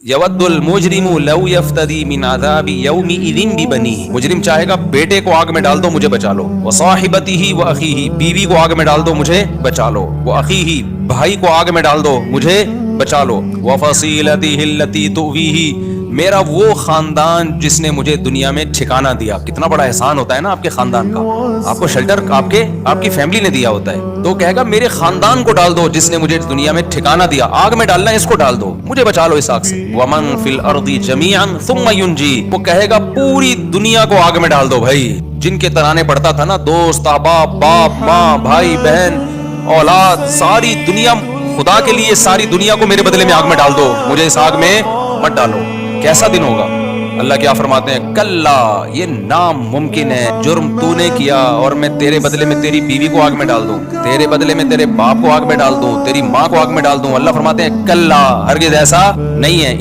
यवद्दुल मुजरिमु लौ यफ्तदी मिन अज़ाबि यौमिइज़िन बिबनीह, मुजरिम चाहेगा बेटे को आग में डाल दो मुझे बचा लो, व साहिबतिही व अखीही, बीवी को आग में डाल दो मुझे बचा लो, व अखीही, भाई को आग में डाल दो मुझे बचा लो, व फसीलतिही अल्लती तुवीही, मेरा वो खानदान जिसने मुझे दुनिया में ठिकाना दिया। कितना बड़ा एहसान होता है ना आपके खानदान का, आपको शेल्टर आपकी फैमिली ने दिया होता है, तो कहेगा मेरे खानदान को डाल दो जिसने मुझे दुनिया में ठिकाना दिया, आग में डालना है इसको डाल दो, मुझे बचा लो इस आग से। वमन फिल अर्दी जमीअन सुम्मा युनजी, वो कहेगा पूरी दुनिया को आग में डाल दो भाई। जिनके तराने पड़ता था ना, दोस्त अहबाब, बाप माँ भाई बहन औलाद, सारी दुनिया, खुदा के लिए सारी दुनिया को मेरे बदले में आग में डाल दो, मुझे इस आग में मत डालो। कैसा दिन होगा? अल्लाह क्या फरमाते हैं, कल्ला, ये नामुमकिन है, जुर्म तूने किया और मैं तेरे बदले में तेरी बीवी को आग में डाल दूं, तेरे बदले में तेरे बाप को आग में डाल दूं, तेरी माँ को आग में डाल दूं। अल्लाह फरमाते हैं कल्ला, हरगिज़ ऐसा नहीं है।